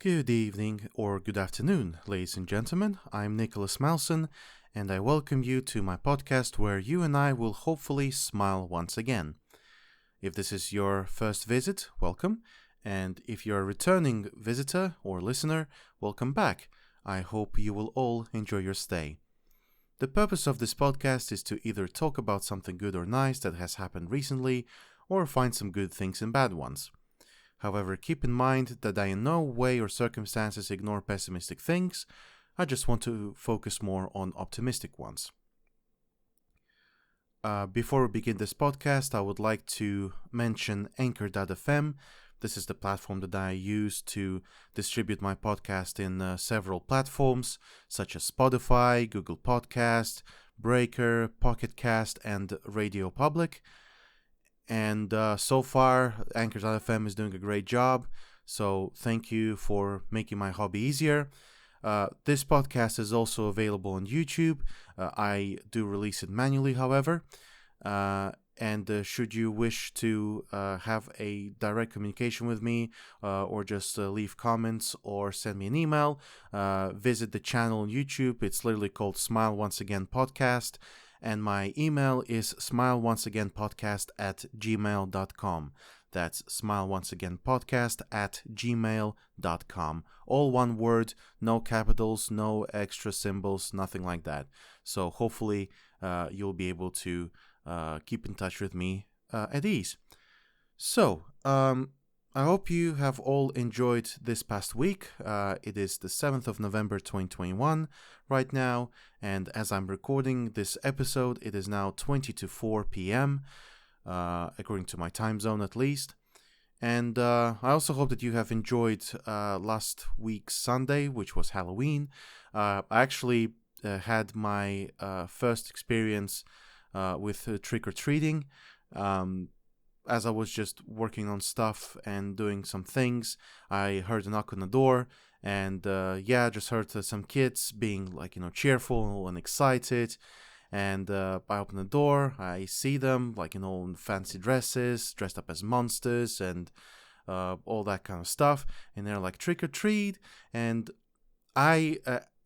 Good evening or good afternoon, ladies and gentlemen. I'm Nicholas Malson, and I welcome you to my podcast where you and I will hopefully smile once again. If this is your first visit, welcome, and if you're a returning visitor or listener, welcome back. I hope you will all enjoy your stay. The purpose of this podcast is to either talk about something good or nice that has happened recently, or find some good things and bad ones. However, keep in mind that I in no way or circumstances ignore pessimistic things. I just want to focus more on optimistic ones. Before we begin this podcast, I would like to mention Anchor.fm. This is the platform that I use to distribute my podcast in several platforms, such as Spotify, Google Podcast, Breaker, Pocket Cast, and Radio Public. And so far, Anchor.fm is doing a great job, so thank you for making my hobby easier. This podcast is also available on YouTube. I do release it manually, however. And should you wish to have a direct communication with me or just leave comments or send me an email, visit the channel on YouTube. It's literally called Smile Once Again Podcast. And my email is smileonceagainpodcast@gmail.com. That's smileonceagainpodcast@gmail.com. All one word, no capitals, no extra symbols, nothing like that. So hopefully you'll be able to keep in touch with me at ease. So, I hope you have all enjoyed this past week. It is the 7th of November 2021 right now, and as I'm recording this episode, it is now 20 to 4 p.m., according to my time zone at least. And I also hope that you have enjoyed last week's Sunday, which was Halloween. I actually had my first experience with trick-or-treating. As I was just working on stuff and doing some things, I heard a knock on the door, and I just heard some kids being cheerful and excited. And I open the door, I see them in fancy dresses, dressed up as monsters and all that kind of stuff. And they're like, trick or treat. And I,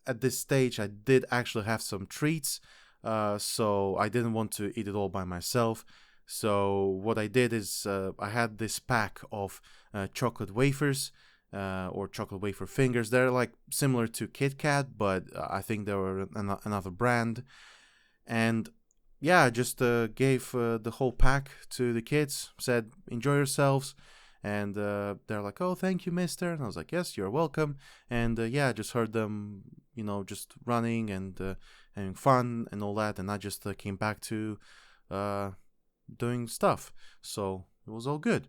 at this stage, I did actually have some treats, so I didn't want to eat it all by myself. So what I did is I had this pack of chocolate wafers or chocolate wafer fingers. They're like similar to Kit Kat, but I think they were another brand. And I just gave the whole pack to the kids, said, enjoy yourselves. And they're like, oh, thank you, mister. And I was like, yes, you're welcome. And I just heard them, just running and having fun and all that. And I just came back to doing stuff, so it was all good.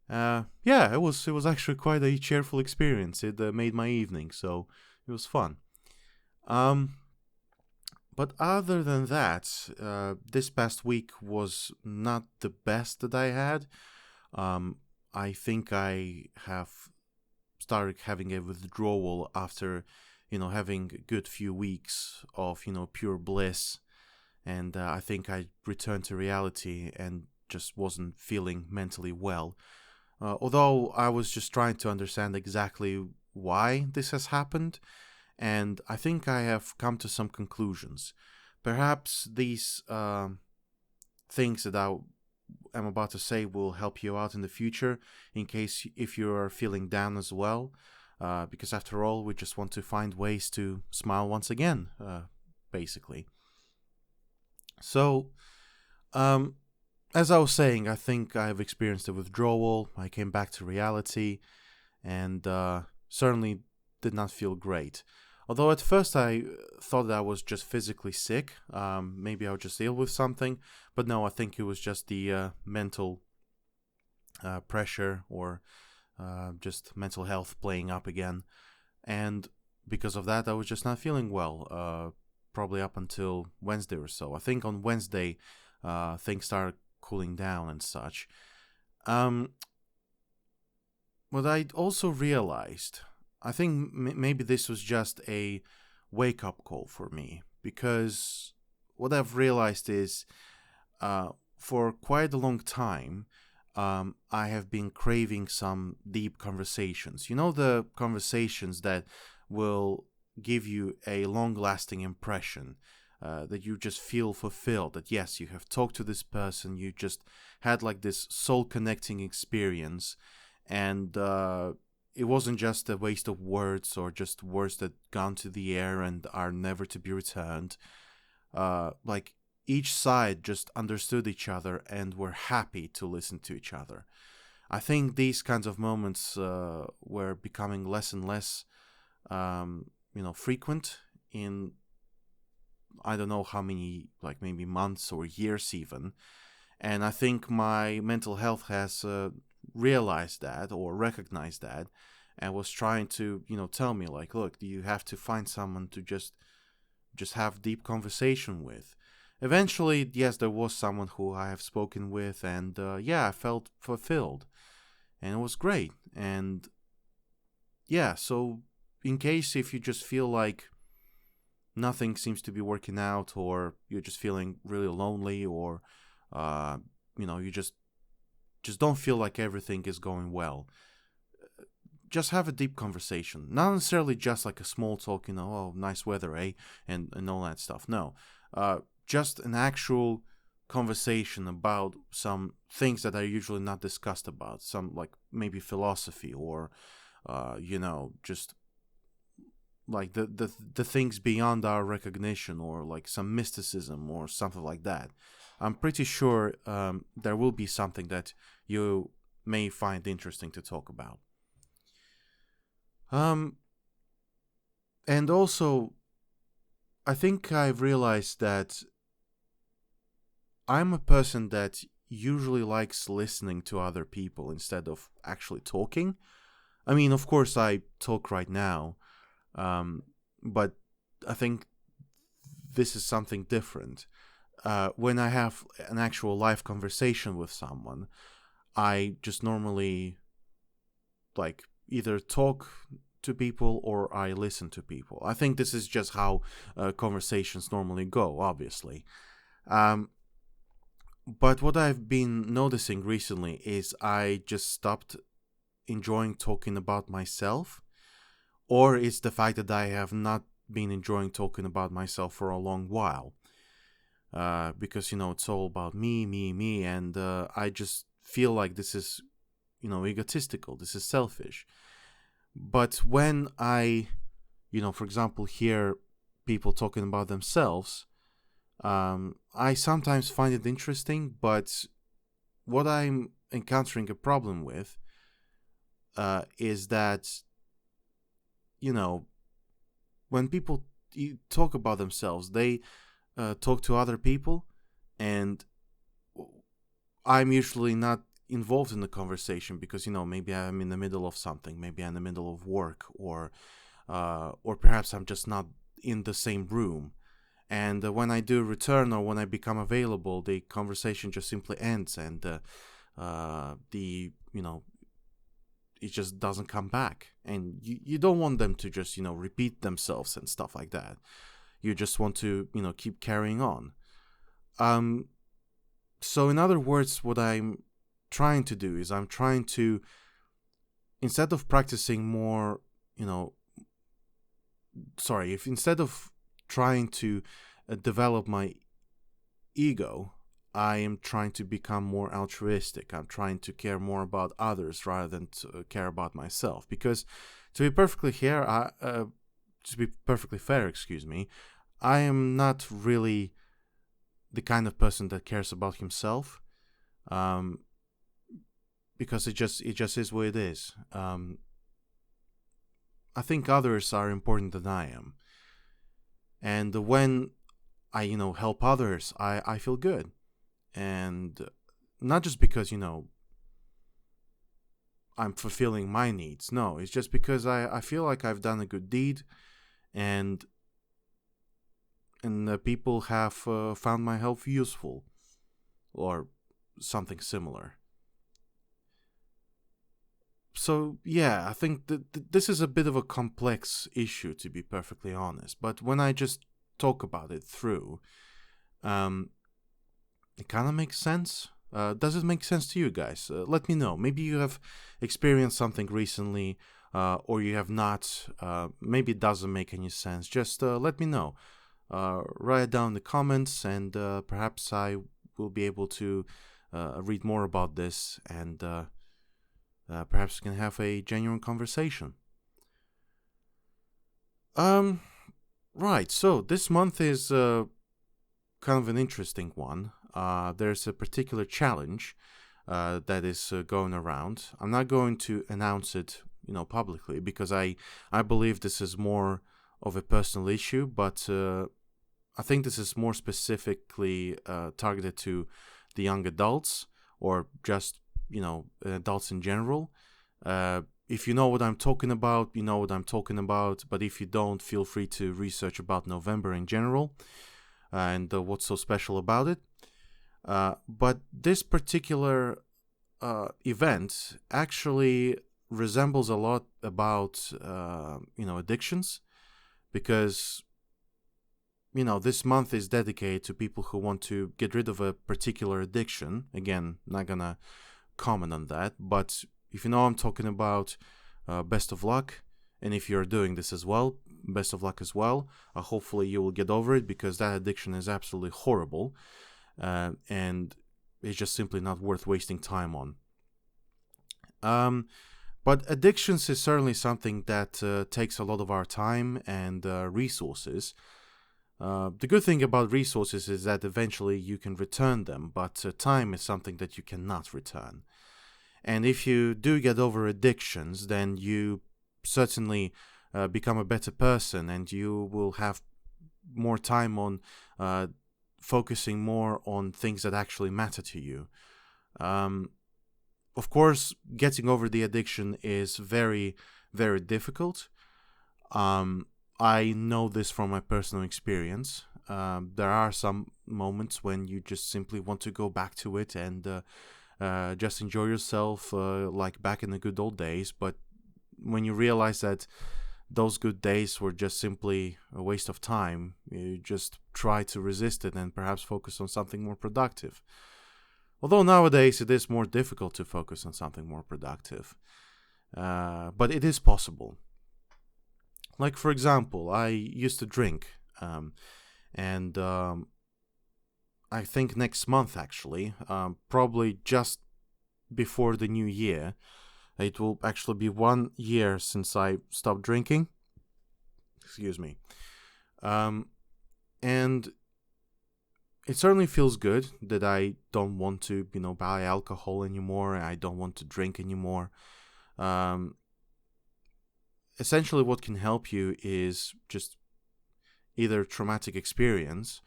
It was actually quite a cheerful experience. It made my evening, so it was fun. But other than that, this past week was not the best that I had. I think I have started having a withdrawal after having a good few weeks of pure bliss. And I think I returned to reality and just wasn't feeling mentally well. Although I was just trying to understand exactly why this has happened. And I think I have come to some conclusions. Perhaps these things that I am about to say will help you out in the future in case if you are feeling down as well. Because after all, we just want to find ways to smile once again, basically. So, as I was saying, I think I've experienced a withdrawal. I came back to reality and certainly did not feel great. Although at first I thought that I was just physically sick. Maybe I was just ill with something. But no, I think it was just the mental pressure or just mental health playing up again. And because of that, I was just not feeling well. Probably up until Wednesday or so. I think on Wednesday, things started cooling down and such. But I also realized, I think maybe this was just a wake-up call for me, because what I've realized is, for quite a long time, I have been craving some deep conversations. You know, the conversations that will give you a long-lasting impression, that you just feel fulfilled, that yes, you have talked to this person, you just had like this soul-connecting experience, and it wasn't just a waste of words or just words that gone to the air and are never to be returned. Like each side just understood each other and were happy to listen to each other. I think these kinds of moments were becoming less and less, frequent in I don't know how many, like maybe months or years even. And I think my mental health has realized that or recognized that and was trying to, tell me like, look, you have to find someone to just have deep conversation with. Eventually, yes, there was someone who I have spoken with, and I felt fulfilled, and it was great. And yeah, so in case if you just feel like nothing seems to be working out, or you're just feeling really lonely, or you just don't feel like everything is going well, just have a deep conversation. Not necessarily just like a small talk, oh, nice weather, eh? And all that stuff. No. Just an actual conversation about some things that are usually not discussed about. Some like maybe philosophy or, just like the things beyond our recognition, or like some mysticism or something like that. I'm pretty sure there will be something that you may find interesting to talk about. And also, I think I've realized that I'm a person that usually likes listening to other people instead of actually talking. I mean, of course, I talk right now, but I think this is something different. When I have an actual live conversation with someone, I just normally like either talk to people or I listen to people. I think this is just how conversations normally go, obviously. But what I've been noticing recently is I just stopped enjoying talking about myself, or it's the fact that I have not been enjoying talking about myself for a long while. Because, it's all about me, and I just feel like this is, egotistical, this is selfish. But when I, for example, hear people talking about themselves, I sometimes find it interesting, but what I'm encountering a problem with is that, when people talk about themselves, they talk to other people, and I'm usually not involved in the conversation because, maybe I'm in the middle of something, maybe I'm in the middle of work, or perhaps I'm just not in the same room. And when I do return or when I become available, the conversation just simply ends, and it just doesn't come back. And you don't want them to just, repeat themselves and stuff like that. You just want to, keep carrying on. So in other words, what I'm trying to do is I'm trying to, instead of practicing more, instead of trying to develop my ego, I am trying to become more altruistic. I'm trying to care more about others rather than to care about myself. Because to be perfectly fair, I am not really the kind of person that cares about himself. Because it just is what it is. I think others are important than I am. And when I, help others, I feel good. And not just because, I'm fulfilling my needs. No, it's just because I feel like I've done a good deed, and people have found my help useful, or something similar. So, yeah, I think that this is a bit of a complex issue, to be perfectly honest. But when I just talk about it through, it kind of makes sense. Does it make sense to you guys? Let me know. Maybe you have experienced something recently, or you have not. Maybe it doesn't make any sense. Just let me know. Write it down in the comments, and perhaps I will be able to read more about this, and perhaps we can have a genuine conversation. Right. So this month is kind of an interesting one. There's a particular challenge that is going around. I'm not going to announce it, publicly, because I believe this is more of a personal issue, but I think this is more specifically targeted to the young adults, or just adults in general. If you know what I'm talking about, you know what I'm talking about. But if you don't, feel free to research about November in general and what's so special about it. But this particular event actually resembles a lot about addictions, because this month is dedicated to people who want to get rid of a particular addiction. Again, not gonna comment on that, but if you know what I'm talking about, best of luck. And if you're doing this as well, best of luck as well. Hopefully you will get over it, because that addiction is absolutely horrible, and it's just simply not worth wasting time on. But addictions is certainly something that takes a lot of our time and resources. The good thing about resources is that eventually you can return them, but time is something that you cannot return. And if you do get over addictions, then you certainly become a better person, and you will have more time on focusing more on things that actually matter to you. Of course, getting over the addiction is very, very difficult. I know this from my personal experience. There are some moments when you just simply want to go back to it and just enjoy yourself like back in the good old days. But when you realize that those good days were just simply a waste of time, you just try to resist it and perhaps focus on something more productive. Although nowadays it is more difficult to focus on something more productive. But it is possible. Like, for example, I used to drink, and I think next month, actually, probably just before the new year, it will actually be 1 year since I stopped drinking. Excuse me. And it certainly feels good that I don't want to, buy alcohol anymore. I don't want to drink anymore. Essentially, what can help you is just either traumatic experience,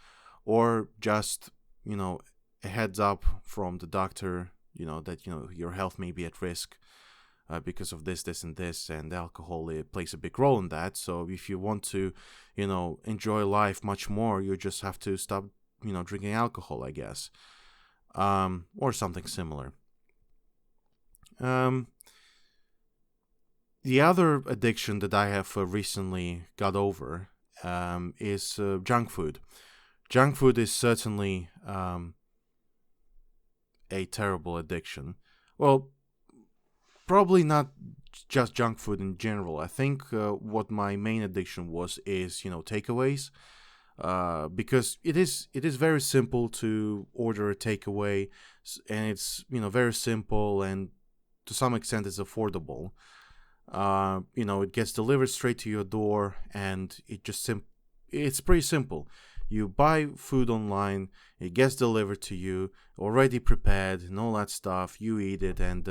or just, a heads up from the doctor, that, your health may be at risk because of this, and this, and alcohol, it plays a big role in that. So if you want to, enjoy life much more, you just have to stop, drinking alcohol, I guess, or something similar. The other addiction that I have recently got over is junk food. Junk food is certainly a terrible addiction. Well, probably not just junk food in general. I think what my main addiction is takeaways. Because it is very simple to order a takeaway, and it's very simple, and to some extent it's affordable. It gets delivered straight to your door, and it's pretty simple. You buy food online, it gets delivered to you, already prepared, and all that stuff. You eat it, and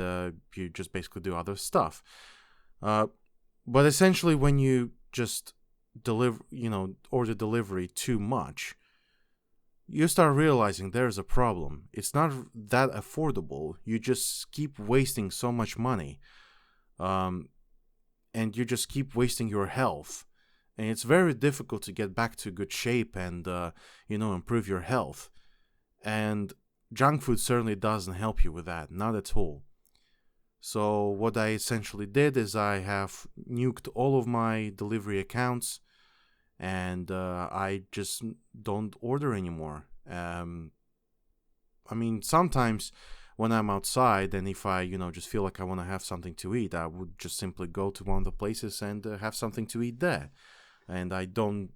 you just basically do other stuff. But essentially, when you just order delivery too much, you start realizing there's a problem. It's not that affordable. You just keep wasting so much money. And you just keep wasting your health. And it's very difficult to get back to good shape and, improve your health. And junk food certainly doesn't help you with that, not at all. So what I essentially did is I have nuked all of my delivery accounts, and I just don't order anymore. I mean, sometimes when I'm outside and if I, just feel like I want to have something to eat, I would just simply go to one of the places and have something to eat there. And I don't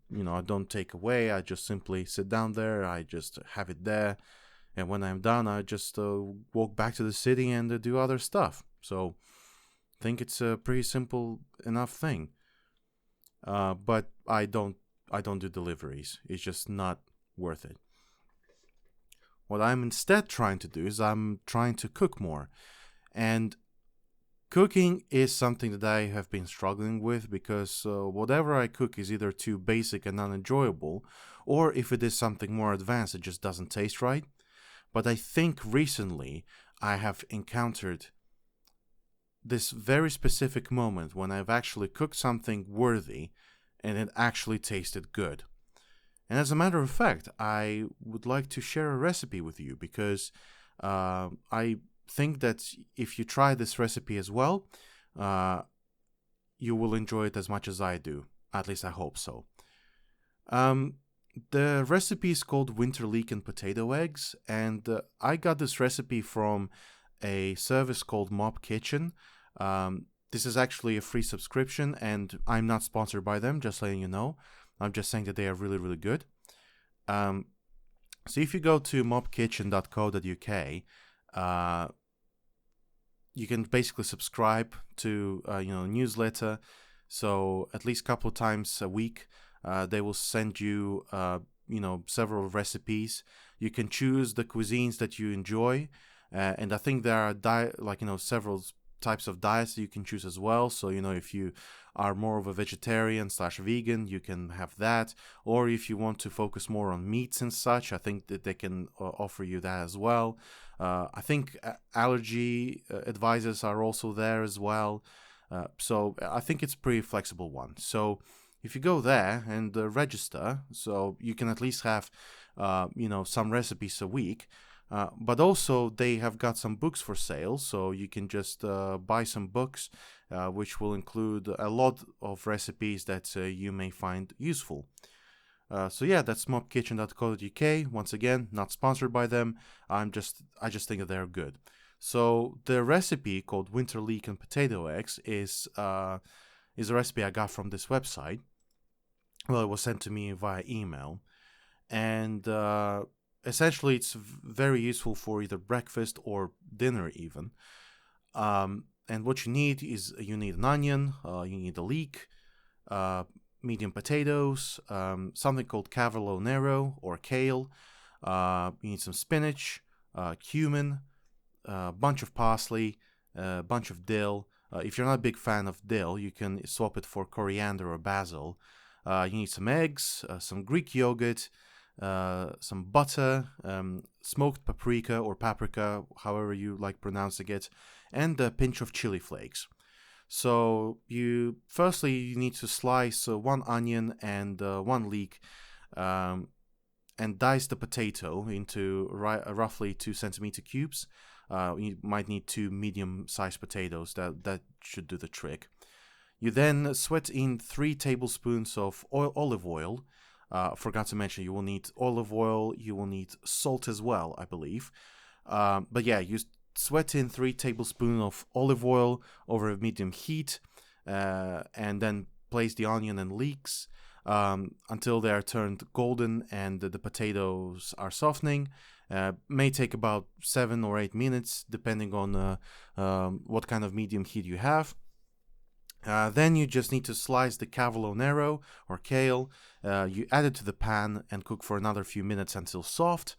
take away. I just simply sit down there. I just have it there. And when I'm done, I just walk back to the city and do other stuff. So I think it's a pretty simple enough thing. But I don't do deliveries. It's just not worth it. What I'm instead trying to do is I'm trying to cook more. And cooking is something that I have been struggling with because whatever I cook is either too basic and unenjoyable, or if it is something more advanced, it just doesn't taste right. But I think recently I have encountered this very specific moment when I've actually cooked something worthy and it actually tasted good. And as a matter of fact, I would like to share a recipe with you because I think that if you try this recipe as well, you will enjoy it as much as I do. At least I hope so. The recipe is called winter leek and potato eggs, and I got this recipe from a service called Mob Kitchen. This is actually a free subscription, and I'm not sponsored by them, just letting you know. I'm just saying that they are really, really good. So if you go to mobkitchen.co.uk, you can basically subscribe to newsletter. So at least a couple of times a week, they will send you several recipes. You can choose the cuisines that you enjoy, and I think there are several types of diets that you can choose as well. So if you are more of a vegetarian/vegan, you can have that. Or if you want to focus more on meats and such, I think that they can offer you that as well. I think allergy advisors are also there as well. So I think it's a pretty flexible one. So if you go there and register, so you can at least have some recipes a week. But also they have got some books for sale, so you can just buy some books, which will include a lot of recipes that you may find useful. So yeah, that's mobkitchen.co.uk. Once again, not sponsored by them. I just think that they're good. So the recipe called winter leek and potato eggs is a recipe I got from this website. Well, it was sent to me via email, and essentially, it's very useful for either breakfast or dinner even. And what you need is you need an onion, you need a leek, medium potatoes, something called cavolo nero or kale. You need some spinach, cumin, a bunch of parsley, a bunch of dill. If you're not a big fan of dill, you can swap it for coriander or basil. You need some eggs, some Greek yogurt, some butter, smoked paprika or paprika, however you like pronouncing it, and a pinch of chili flakes. So you need to slice one onion and one leek, and dice the potato into roughly 2 centimeter cubes. You might need 2 medium-sized potatoes. That should do the trick. You then sweat in 3 tablespoons of olive oil. Forgot to mention, you will need olive oil, you will need salt as well, I believe. But yeah, you sweat in 3 tablespoons of olive oil over a medium heat, and then place the onion and leeks until they are turned golden and the potatoes are softening. May take about 7 or 8 minutes, depending on what kind of medium heat you have. Then you just need to slice the cavolo nero or kale. You add it to the pan and cook for another few minutes until soft.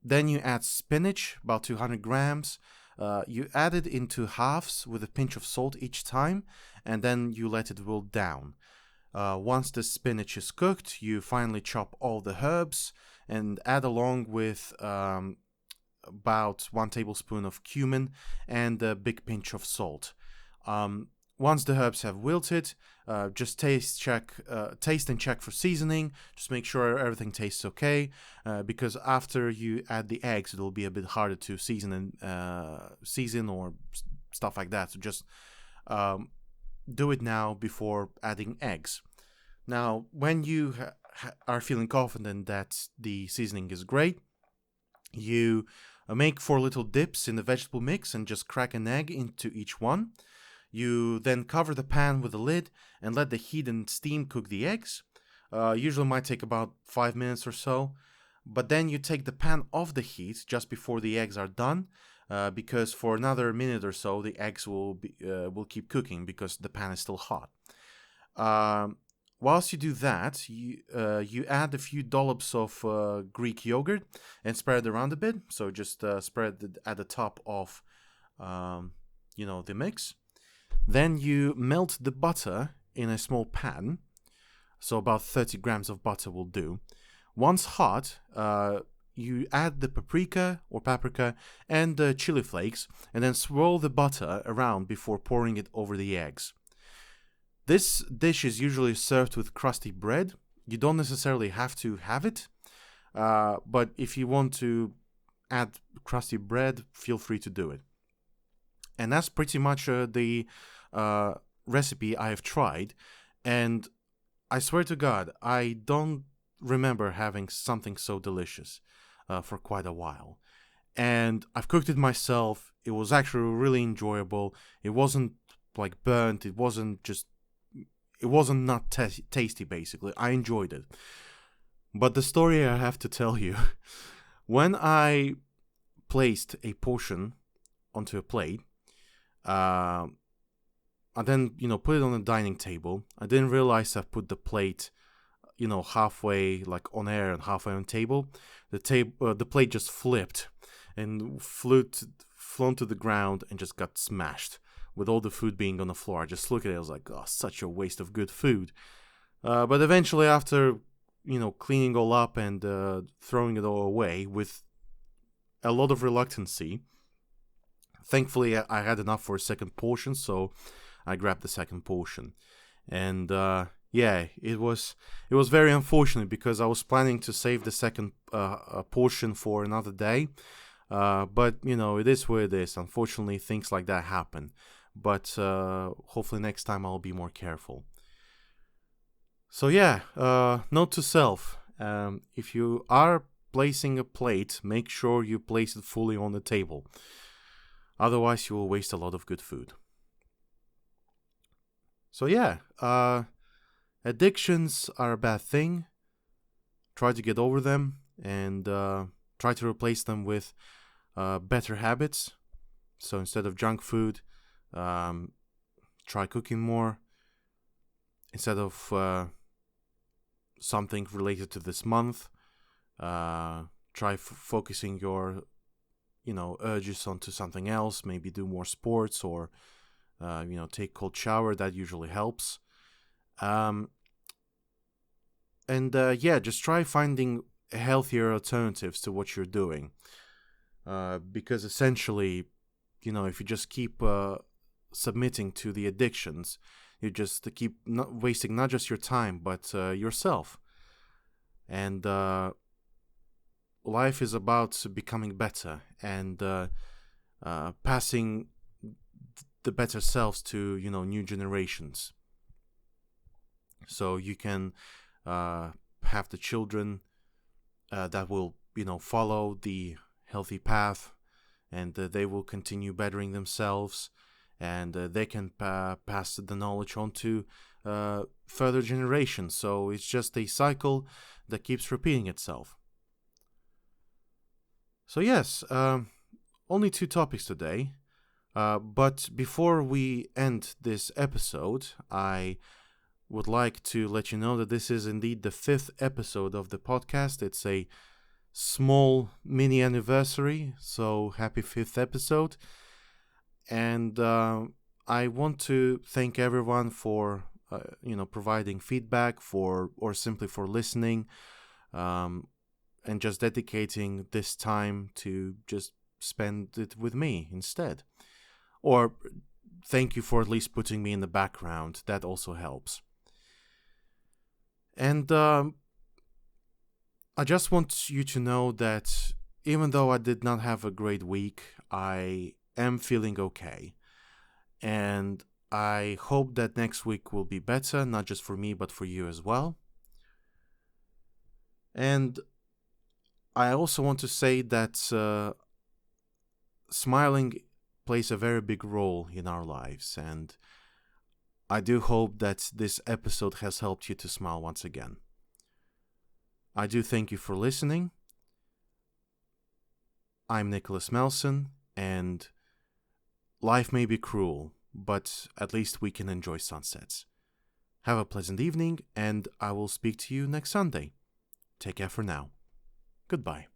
Then you add spinach, about 200 grams. You add it into halves with a pinch of salt each time, and then you let it wilt down. Once the spinach is cooked, you finally chop all the herbs and add along with about 1 tablespoon of cumin and a big pinch of salt. Once the herbs have wilted, just taste and check for seasoning. Just make sure everything tastes okay, because after you add the eggs, it'll be a bit harder to season or stuff like that. So just do it now before adding eggs. Now, when you are feeling confident that the seasoning is great, You make 4 little dips in the vegetable mix and just crack an egg into each one. You then cover the pan with a lid and let the heat and steam cook the eggs. Usually might take about 5 minutes or so. But then you take the pan off the heat just before the eggs are done, because for another minute or so the eggs will keep cooking because the pan is still hot. Whilst you do that, you add a few dollops of Greek yogurt and spread it around a bit. So just spread it at the top of the mix. Then you melt the butter in a small pan. So about 30 grams of butter will do. Once hot, you add the paprika and the chili flakes, and then swirl the butter around before pouring it over the eggs. This dish is usually served with crusty bread. You don't necessarily have to have it, but if you want to add crusty bread, feel free to do it. And that's pretty much the recipe I have tried, and I swear to God, I don't remember having something so delicious for quite a while. And I've cooked it myself. It was actually really enjoyable. It wasn't like burnt. It wasn't not tasty, basically. I enjoyed it. But the story I have to tell you, when I placed a portion onto a plate, I then, put it on the dining table. I didn't realize I put the plate, halfway like on air and halfway on table. The plate just flipped and flown to the ground and just got smashed with all the food being on the floor. I just looked at it, I was like, oh, such a waste of good food. But eventually, after, cleaning all up and throwing it all away with a lot of reluctancy, thankfully I had enough for a second portion, so I grabbed the second portion. And it was very unfortunate because I was planning to save the second portion for another day. But, it is what it is. Unfortunately, things like that happen. But hopefully next time I'll be more careful. So note to self. If you are placing a plate, make sure you place it fully on the table. Otherwise, you will waste a lot of good food. So addictions are a bad thing. Try to get over them and try to replace them with better habits. So instead of junk food, try cooking more. Instead of something related to this month, try focusing your urges onto something else. Maybe do more sports or take cold shower. That usually helps. Just try finding healthier alternatives to what you're doing. Because essentially, if you just keep submitting to the addictions, you just keep wasting not just your time, but yourself. And life is about becoming better and passing the better selves to, new generations. So you can have the children that will, follow the healthy path, and they will continue bettering themselves, and they can pass the knowledge on to further generations. So it's just a cycle that keeps repeating itself. So yes, only 2 topics today. But before we end this episode, I would like to let you know that this is indeed the 5th episode of the podcast. It's a small mini anniversary, so happy 5th episode. And I want to thank everyone for providing feedback or simply for listening, and just dedicating this time to just spend it with me instead. Or thank you for at least putting me in the background. That also helps. And I just want you to know that even though I did not have a great week, I am feeling okay. And I hope that next week will be better, not just for me, but for you as well. And I also want to say that smiling plays a very big role in our lives, and I do hope that this episode has helped you to smile once again. I do thank you for listening. I'm Nicholas Malson, and life may be cruel, but at least we can enjoy sunsets. Have a pleasant evening, and I will speak to you next Sunday. Take care for now. Goodbye.